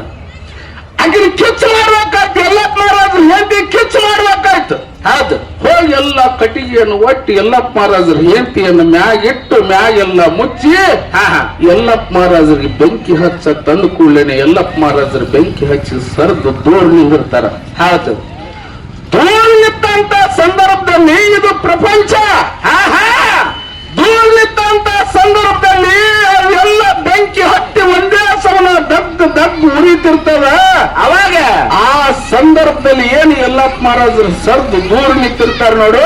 ಆಕೆ ಕಿಚ್ಚು ಮಾಡ್ಬೇಕಾಯ್ತು ಎಲ್ಲಪ್ಪ ಮಹಾರಾಜರು ಹೆಂಡತಿ ಕಿಚ್ಚು ಮಾಡ್ಬೇಕಾಯ್ತು ಹೌದು ಹೋಗಿ ಎಲ್ಲ ಕಟ್ಟಿಗೆಯನ್ನು ಒಟ್ಟಿ ಎಲ್ಲಪ್ಪ ಮಹಾರಾಜರು ಹೆಂಡತಿಯನ್ನು ಮ್ಯಾಗಿಟ್ಟು ಮ್ಯಾಗೆಲ್ಲ ಮುಚ್ಚಿ ಎಲ್ಲಪ್ಪ ಮಹಾರಾಜರಿಗೆ ಬೆಂಕಿ ಹಚ್ಚ ತಂದು ಕೂಡಲೇನೆ ಎಲ್ಲಪ್ಪ ಮಹಾರಾಜರು ಬೆಂಕಿ ಹಚ್ಚಿ ಸರಿದು ದೂರ ನಿಂದಿರ್ತಾರ ಹೌದು ದೂರ ನಿಂತಂತ ಸಂದರ್ಭದಲ್ಲಿ ಇದು ಪ್ರಪಂಚ ದೂರ ನಿಂತಂತ ಸಂದರ್ಭದಲ್ಲಿ ಎಲ್ಲ ಬೆಂಕಿ ಹತ್ತಿ ಒಂದೇ ಸಮನ ದಗ್ಗು ಉರಿತಿರ್ತದ ಅವಾಗ ಮಹಾರಾಜರು ಸರ್ದು ದೂರ ನಿಂತಿರ್ತಾರ ನೋಡು.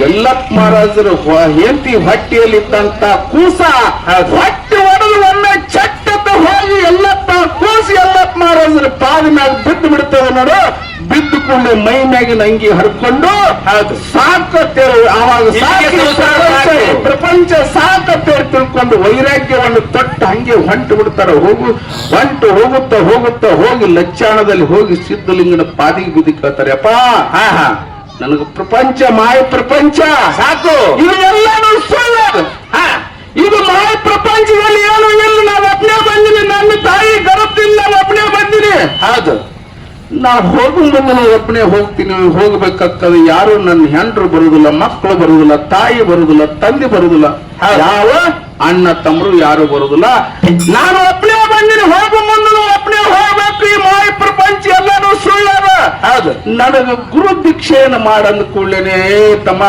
ಯಲ್ಲಪ್ಪ ಮಹಾರಾಜರು ಹೆಂಡತಿ ಹೊಟ್ಟೆಯಲ್ಲಿದ್ದಂತ ಕೂಸ ಹೊಟ್ಟೆ ಒಡೆದು ಒಮ್ಮೆ ಚಟ್ಟದ ಹೋಗಿ ಯಲ್ಲಪ್ಪ ಕೂಸಿ ಯಲ್ಲಪ್ಪ ಮಹಾರಾಜರ ಪಾದ ಮ್ಯಾಗ ಬಿದ್ದು ಬಿಡ್ತದೆ ನೋಡು. ಬಿದ್ದುಕೊಂಡು ಮೈ ಮ್ಯಾಗಿನ ಅಂಗಿ ಹರ್ಕೊಂಡು ಸಾಕತ್ತೇಳಿ ಅವಾಗ ಪ್ರಪಂಚ ಸಾಕತ್ತೇಳಿ ತಿಳ್ಕೊಂಡು ವೈರಾಗ್ಯವನ್ನು ತೊಟ್ಟು ಹಂಗೆ ಹೊಂಟು ಬಿಡ್ತಾರ. ಹೋಗುತ್ತಾ ಹೋಗಿ ಲಚ್ಚಾಣದಲ್ಲಿ ಹೋಗಿ ಸಿದ್ಧಲಿಂಗನ ಪಾದಿಗೆ ಬಿದ್ದು ಕೇಳ್ತಾರೆ, ಅಪ್ಪ ನನಗ ಪ್ರಪಂಚ ಮಾಯ ಪ್ರಪಂಚ ಸಾಕು, ಇದು ಎಲ್ಲಾನು ಸುಳ್ಳು. ಇದು ಮಾಯ ಪ್ರಪಂಚದಲ್ಲಿ ಏನು ಇಲ್ಲ. ನಾವು ಒಬ್ಬನೇ ಬಂದಿನಿ, ನನ್ನ ತಾಯಿ ಗರ್ಭದಿಂದ ನಾವು ಒಬ್ಬನೇ ಬಂದಿನಿ. ಹೌದು, ನಾ ಹೋಗು ಮುಂದೆ ಒಬ್ಬನೇ ಹೋಗ್ತೀನಿ. ಹೋಗ್ಬೇಕಾಗ್ತದೆ. ಯಾರು ನನ್ನ ಹೆಂಡ್ರು ಬರುದಿಲ್ಲ, ಮಕ್ಕಳು ಬರುದಿಲ್ಲ, ತಾಯಿ ಬರುದಿಲ್ಲ, ತಂದೆ ಬರುದಿಲ್ಲ, ಯಾವ ಅಣ್ಣ ತಮ್ಮರು ಯಾರು ಬರುದಿಲ್ಲ. ನಾನು ಒಬ್ಬನೇ ಬಂದಿನಿ. ಹೋಗು ಮುಂದೆ ಒಬ್ಬನೇ ಹೋಗ್ಬೇಕು. ಈ ಮಾಯ ಪ್ರಪಂಚ ಎಲ್ಲಾನು ಸುಳ್ಳದ. ಹೌದು, ನನಗ ಗುರು ದೀಕ್ಷೆಯನ್ನು ಮಾಡಂದ ಕೂಡಲೇನೆ ತಮ್ಮ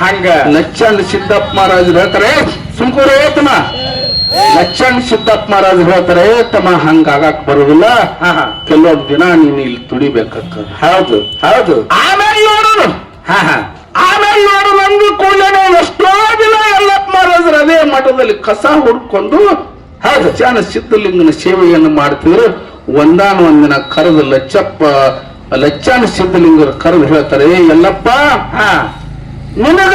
ಹಂಗ ಲಚ್ಚಣ್ಣ ಸಿದ್ದಪ್ಪ ಮಹಾರಾಜರು ಹೇಳ್ತಾರೆ, ಸುಮ್ಕೂರ ತಮ್ಮ. ಲಚ್ಚಣ್ಣ ಸಿದ್ದಪ್ಪ ಮಹಾರಾಜರು ಹೇಳ್ತಾರೆ, ತಮ್ಮ ಹಂಗಾಗಕ್ ಬರುದಿಲ್ಲ, ಕೆಲವೊಂದು ದಿನ ನೀನು ಇಲ್ಲಿ ತುಡಿಬೇಕಾಗ್ತದೆ. ಹೌದು ಹೌದು, ಆಮೇಲೆ ನೋಡೋದು. ಆಮೇಲೆ ನೋಡು ನಂದು ಕೂಡಲೇನೆ ಎಷ್ಟೋ ದಿನ ಯಲ್ಲಪ್ಪ ಮಹಾರಾಜರು ಅದೇ ಮಠದಲ್ಲಿ ಕಸ ಹುಡ್ಕೊಂಡು ಲಚ್ಚಣ್ಣ ಸಿದ್ಧಲಿಂಗನ ಸೇವೆಯನ್ನು ಮಾಡ್ತಿದ್ರು. ಒಂದಿನ ಕರೆದು ಲಚ್ಚಣ್ಣ ಸಿದ್ಧಲಿಂಗರು ಕರೆದು ಹೇಳ್ತಾರೆ, ಯಲ್ಲಪ್ಪ ನಿನಗ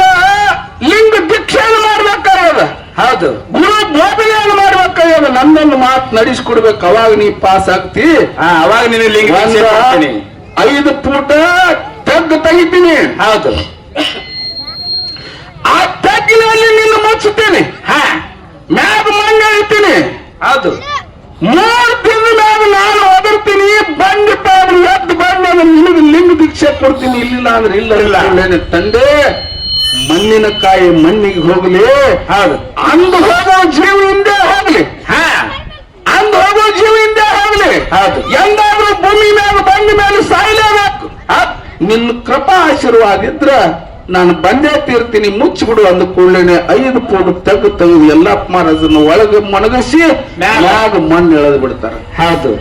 ಲಿಂಗ ದೀಕ್ಷೆಯನ್ನು ಮಾಡ್ಬೇಕಾಗ್ಯದ. ಹೌದು, ಗುರು ಬೋಧನೆಯನ್ನು ಮಾಡ್ಬೇಕಾಗ್ಯದ. ನನ್ನೊಂದು ಮಾತು ನಡೆಸ್ಕೊಡ್ಬೇಕು, ಅವಾಗ ನೀ ಪಾಸ್ ಆಗ್ತಿ. ಅವಾಗ ನೀನು ಲಿಂಗ 5 ಫೂಟ ತಗ್ಗು ತೆಗಿತೀನಿ. ಹೌದು, ಆ ತಗ್ಗಿನಲ್ಲಿ ನಿನ್ನ ಮುಚ್ಚುತ್ತೇನೆ, ಮ್ಯಾಗ ಮಣ್ಣು ಹೇಳ್ತೀನಿ. ಹೌದು, 3 ದಿನ ಮ್ಯಾಗ ನಾನು ಒದರ್ತೀನಿ. ಬಂದು ಎದ್ದು ಬಂದು ನಿನಗೆ ಲಿಂಗ ದೀಕ್ಷೆ ಕೊಡ್ತೀನಿ. ಇಲ್ಲಿಲ್ಲ ಅಂದ್ರೆ ಇಲ್ಲ ತಂದೆ. ಮಣ್ಣಿನ ಕಾಯಿ ಮಣ್ಣಿಗೆ ಹೋಗ್ಲಿ, ಅಂದು ಹೋಗೋ ಜೀವ ಹಿಂದೆ ಹೋಗ್ಲಿ, ಅಂದು ಹೋಗೋ ಜೀವ ಹಿಂದೆ ಹೋಗ್ಲಿ. ಎಂದಾದ್ರೂ ಭೂಮಿ ಮೇಲೆ ಬಂದ ಮೇಲೆ ಸಾಯಲೇಬೇಕು. ನಿನ್ನ ಕೃಪಾ ಆಶೀರ್ವಾದ ಇದ್ರ ನಾನು ಬಂದೇ ತೀರ್ತೀನಿ, ಮುಚ್ಚಿಬಿಡು ಅಂದ ಕೂಡಲೇನೆ 5 ಫೂಟ್ ತೆಗೆದು ಯಲ್ಲಪ್ಪ ಮಹಾರಾಜನ ಒಳಗೆ ಮಣಗಿಸಿ ಮ್ಯಾಗ ಮಣ್ಣು ಎಳೆದು ಬಿಡ್ತಾರ. ಹೌದು,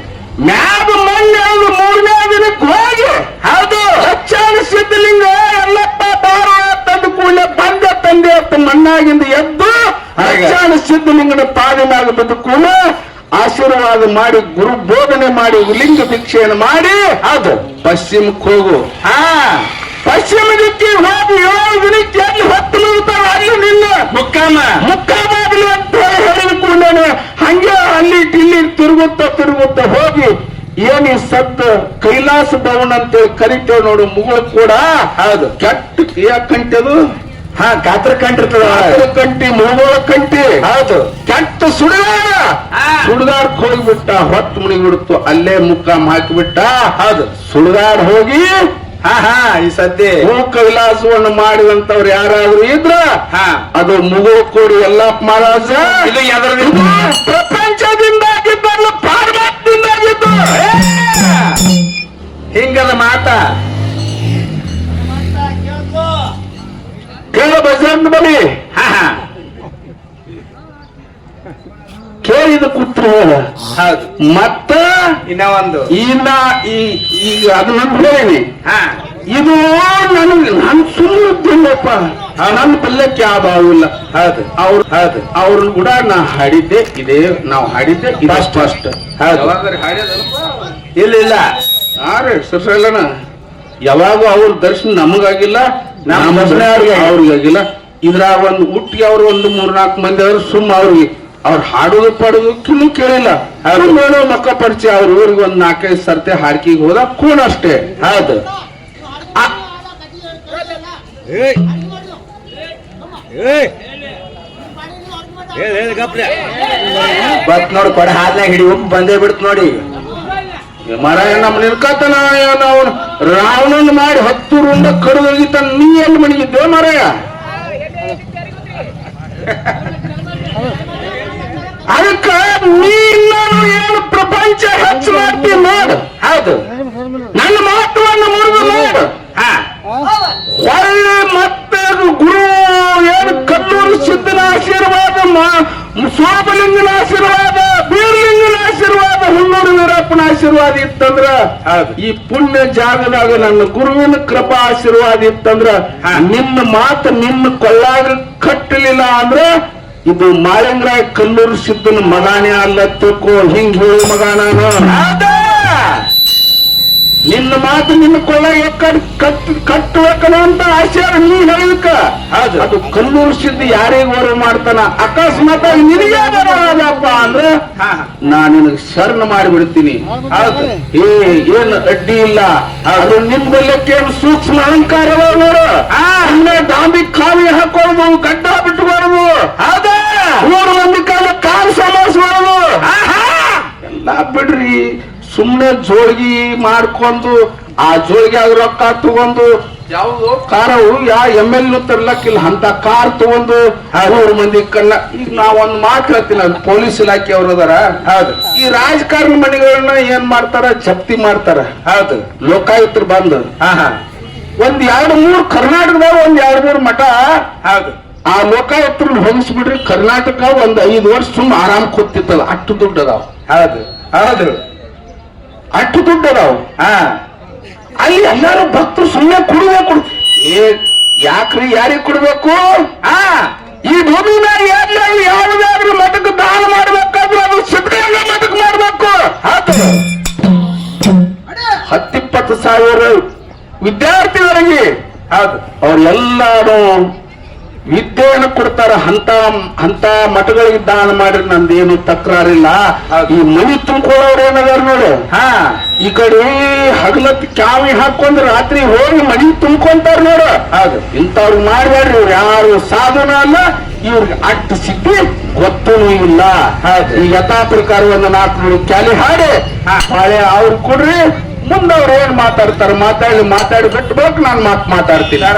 ಮ್ಯಾಗ ಮಣ್ಣು ಎಳೆದು 3ನೇ ದಿನಕ್ಕೆ ಹೋಗಿ ಹೌದು ಲಚ್ಚಣ್ಣ ಸಿದ್ಧಲಿಂಗ ಯಲ್ಲಪ್ಪ ಬಾರೋ ತಂದು ಕೂಡಲೇ ತಂದೆ ಅತ್ತ ಮಣ್ಣಾಗಿಂದ ಎದ್ದು ಲಚ್ಚಣ್ಣ ಸಿದ್ಧಲಿಂಗನ ಪಾದ ಮ್ಯಾಗ ಬಿದ್ದು ಕೂಡ ಆಶೀರ್ವಾದ ಮಾಡಿ ಗುರು ಬೋಧನೆ ಮಾಡಿ ಲಿಂಗ ದೀಕ್ಷೆಯನ್ನು ಮಾಡಿ ಹೌದು ಪಶ್ಚಿಮಕ್ಕೆ ಹೋಗು. ಪಶ್ಚಿಮ ದಿಕ್ಕಿಗೆ ಹೋಗಿ 7 ದಿನಕ್ಕೆ ಎಲ್ಲಿ ಹೊತ್ತು ಮುಗಿತಾರ ಅಲ್ಲಿ ನಿನ್ನ ಮುಕ್ಕಾಮಾಗಲಿ ಅಂತ ಹೇಳಿಕೊಂಡೇನೆ. ಹಂಗೆ ಅಲ್ಲಿ ಇಲ್ಲಿ ತಿರುಗುತ್ತಾ ಹೋಗಿ ಏನಿ ಸತ್ತ ಕೈಲಾಸ ಭವನ ಅಂತೇಳಿ ಕರಿತೇವೆ ನೋಡು. ಮುಗಳು ಕೂಡ ಹೌದು ಕೆಟ್ಟ ಯಾಕೆ ಕಂಟದು ಗಾತ್ರ ಕಂಟಿರ್ತದ. ಕಂಟಿ ಮುಗಳ ಕಂಟಿ ಹೌದು ಕೆಟ್ಟ ಸುಡುಗಾಡ್ ಹೋಗ್ಬಿಟ್ಟ. ಹೊತ್ತು ಮುಣಿಗಿಬಿಡ್ತು, ಅಲ್ಲೇ ಮುಕ್ಕಾಮ್ ಹಾಕಿಬಿಟ್ಟ. ಹೌದು, ಸುಡುಗಾಡ್ ಹೋಗಿ ಈ ಸದ್ಯ ಕೈಲಾಸವನ್ನು ಮಾಡಿದಂತವ್ರು ಯಾರಾದ್ರೂ ಇದ್ರ ಅದು ಮುಗುಳು ಕೋಡಿ ಯಲ್ಲಪ್ಪ ಮಹಾರಾಜ. ಇದು ಎದರದಿಂದ? ಪ್ರಪಂಚದಿಂದಾಗಿದ್ದಲ್ಲ, ಪಾರ್ವತ್ದಿಂದಾಗಿದ್ದು. ಹಿಂಗದ ಮಾತ ಕೇಳ ಬಜರಂಗ ಬಲಿ ಕೇಳಿದ ಕೂತ್ರ ಮತ್ತ ಇನ್ನ ಒಂದು ಈಗ ಅದು ನನ್ ಹೇಳಿ ಇದು ನನಗೆ ನನ್ ಸುಮ್ಮನಿಲ್ಲಪ್ಪ. ನನ್ನ ಪಲ್ಯಕ್ಕೆ ಯಾವ ಭಾವಿಲ್ಲ. ಅವ್ರನ್ನ ಕೂಡ ನಾ ಹಾಡಿದ್ದೆ ಇದೇ, ನಾವು ಹಾಡಿದ್ದೆ ಇದಷ್ಟು. ಇಲ್ಲ ಸರ್ಸಲ್ಲನ ಯಾವಾಗೂ ಅವ್ರ ದರ್ಶನ ನಮಗಾಗಿಲ್ಲ, ನಮ್ಮ ದರ್ಶನ ಅವ್ರಿಗಾಗಿಲ್ಲ. ಇದ್ರಾಗ ಒಂದು ಹುಟ್ಟಿಗೆ ಅವ್ರು 3-4 ಮಂದಿ ಅವ್ರು ಸುಮ್ಮ ಅವ್ರಿಗೆ ಅವ್ರು ಹಾಡೋದು ಪಾಡೋದು ಕಿನ್ನು ಕೇಳಿಲ್ಲ. ಅವ್ರು ಮಕ್ಕ ಪರಿಚಯ ಅವ್ರ ಊರಿಗೆ 4-5 ಸರ್ತೆ ಹಾಡ್ಕಿಗೆ ಹೋದ ಕೂಣ ಅಷ್ಟೇ. ಹೌದು, ಬತ್ ನೋಡಿ ಕೊಡ ಹಾದ್ನಾಗ ಹಿಡಿ ಬಂದೇ ಬಿಡ್ತು ನೋಡಿ. ಮಾರಾಯ ನಮ್ಮ ನಿಲ್ಕತನ ಅವನು ರಾವಣನ್ ಮಾಡಿ 10 ರುಂಡ ಕಡಿದೋಗಿತ್ತ. ನೀ ಎಲ್ಲಿ ಮಣಗಿದ್ದೆ ಮಾರಾಯ? ಅದಕ್ಕ ನೀನು ಏನು ಪ್ರಪಂಚ ಹೆಚ್ಚು ಮಾಡ್ತೀನಿ ನೋಡು. ಹೌದು, ನನ್ನ ಮಹತ್ವವನ್ನು ಮುರಿದು ನೋಡು. ಒಳ್ಳೆ ಮತ್ತೆ ಗುರು ಏನು ಕಲ್ಲೂರು ಸಿದ್ಧನ ಆಶೀರ್ವಾದ, ಸೋಮಲಿಂಗನ ಆಶೀರ್ವಾದ, ಬೀರಲಿಂಗನ ಆಶೀರ್ವಾದ, ಹುಣ್ಣೂರು ವೀರಪ್ಪನ ಆಶೀರ್ವಾದ ಇತ್ತಂದ್ರ ಈ ಪುಣ್ಯ ಜಾಗದಾಗ ನನ್ನ ಗುರುವಿನ ಕೃಪಾ ಆಶೀರ್ವಾದ ಇತ್ತಂದ್ರ ನಿನ್ನ ಮಾತು ನಿನ್ನ ಕೊಳ್ಳಾಗ ಕಟ್ಟಲಿಲ್ಲ ಅಂದ್ರ ಇದು ಮಾಳಿಂಗರಾಯ ಕಲ್ಲೂರು ಸಿದ್ದನ ಮಗಾನೇ ಅಲ್ಲ ತಿಳ್ಕೋ ಹಿಂಗ್ ಹೇಳಿ ಮಗ ನಾನು ನಿನ್ನ ಮಾತು ನಿನ್ನ ಕೊಳ್ಳಾಗ ಕಟ್ಟಬೇಕಲ್ಲ ಅಂತ ಆಶಯ ನೀ ಹೇಳಿದಕ್ಕ ಅದು ಕಲ್ಲೂರು ಸಿದ್ಧ ಯಾರಿಗೋರು ಮಾಡ್ತಾನ ಅಕಸ್ಮಾತ್ ನಿನಗೇನಪ್ಪ ಅಂದ್ರೆ ನಾ ನಿನಗೆ ಶರಣ ಮಾಡಿಬಿಡ್ತೀನಿ ಏನು ಅಡ್ಡಿ ಇಲ್ಲ ಅದು ನಿಮ್ ಬಲ್ಲಕ್ಕೇನು ಸೂಕ್ಷ್ಮ ಅಲಂಕಾರ ನೋಡು ಸುಮ್ಮನೆ ಡಾಂಬಿ ಕಾವಿ ಹಾಕೊಳ್ಳೋದು ಗಡ್ಡ ಬಿಟ್ಟುಕೊಳ್ಳೋದು ಮೂರು ಮಂದಿ ಕಾಲು ಸಮಾಸೋದು ಎಲ್ಲ ಬಿಡ್ರಿ ಸುಮ್ನೆ ಜೋಳಿಗೆ ಮಾಡ್ಕೊಂಡು ಆ ಜೋಳಿಗೆ ಆಗ ರೊಕ್ಕ ತಗೊಂಡು ಯಾವುದು ಕಾರವು ML ತರ್ಲಕ್ಕಿಲ್ಲ ಅಂತ ಕಾರ್ ತಗೊಂಡು 3 ಮಂದಿ ಕಲ್ಲ. ಈಗ ನಾವೊಂದು ಮಾತು ಹೇಳ್ತೀನಿ, ಅದು ಪೊಲೀಸ್ ಇಲಾಖೆ ಅವ್ರು ಅದಾರ. ಹೌದು, ಈ ರಾಜಕಾರಣ ಮನೆಗಳನ್ನ ಏನ್ ಮಾಡ್ತಾರ, ಜಪ್ತಿ ಮಾಡ್ತಾರ. ಹೌದು, ಲೋಕಾಯುಕ್ತರು ಬಂದು 1-2-3 ಕರ್ನಾಟಕದಾಗ 1-2-3 ಮಠ. ಹೌದು, ಆ ಲೋಕಾಯುಕ್ತರನ್ನ ಹೊಗಿಸ್ಬಿಡ್ರಿ, ಕರ್ನಾಟಕ 5 ವರ್ಷ ಸುಮ್ ಆರಾಮ್ ಕೂತಿತ್ತದ. ಅಷ್ಟು ದುಡ್ಡು ಅದಾವ. ಹೌದು ಹೌದು, ಅಷ್ಟು ದುಡ್ಡು ಅದಾವ. ಅಲ್ಲಿ ಎಲ್ಲಾರು ಭಕ್ತರು ಸುಮ್ಮನೆ ಕುಡಿಬೇಕು. ಯಾಕ್ರಿ ಯಾರಿಗೆ ಕೊಡ್ಬೇಕು? ಈ ಭೂಮಿ ಮೇಲೆ ಯಾವುದಾದ್ರೂ ಮಠಕ್ಕೆ ದಾನ ಮಾಡ್ಬೇಕಾದ್ರೂ ಅದು ಸಿದ್ಧಗಂಗಾ ಮಠಕ್ಕೆ ಮಾಡ್ಬೇಕು. 10-20 ಸಾವಿರ ವಿದ್ಯಾರ್ಥಿಗಳಿಗೆ ಅವ್ರೆಲ್ಲಾರು ವಿದ್ಯೆಯನ್ನು ಕೊಡ್ತಾರ. ಅಂತ ಮಠಗಳಿಗೆ ದಾನ ಮಾಡಿದ್ರೆ ನಂದೇನು ತಕರಾರಿಲ್ಲ. ಈ ಮನಿ ತುಂಬ್ಕೊಳ್ಳೋರು ಏನದಾರ ನೋಡು, ಈ ಕಡೆ ಹಗಲತ್ತಿ ಕಾವಿ ಹಾಕೊಂಡ್ ರಾತ್ರಿ ಹೋಗಿ ಮನಿ ತುಂಬ್ಕೊಂತಾರ ನೋಡು. ಹೌದು, ಇಂಥವ್ರಿಗೆ ಮಾಡ್ಬೇಡ್ರಿ. ಇವ್ರು ಯಾರು ಸಾಧನ ಅಲ್ಲ, ಇವ್ರಿಗೆ ಅಟ್ಟು ಸಿಕ್ಕಿ ಗೊತ್ತೂ ಇಲ್ಲ. ಈ ಯಥಾ ಪ್ರಕಾರ 4 ಕ್ಯಾಲಿ ಹಾಡಿ ಹಳೆ ಅವ್ರು ಕೊಡ್ರಿ. ಮುಂದವ್ರು ಏನ್ ಮಾತಾಡ್ತಾರ ಮಾತಾಡಿ ಬಿಟ್ಟು ಬೇಕು, ನಾನು ಮಾತಾಡ್ತೀನಿ.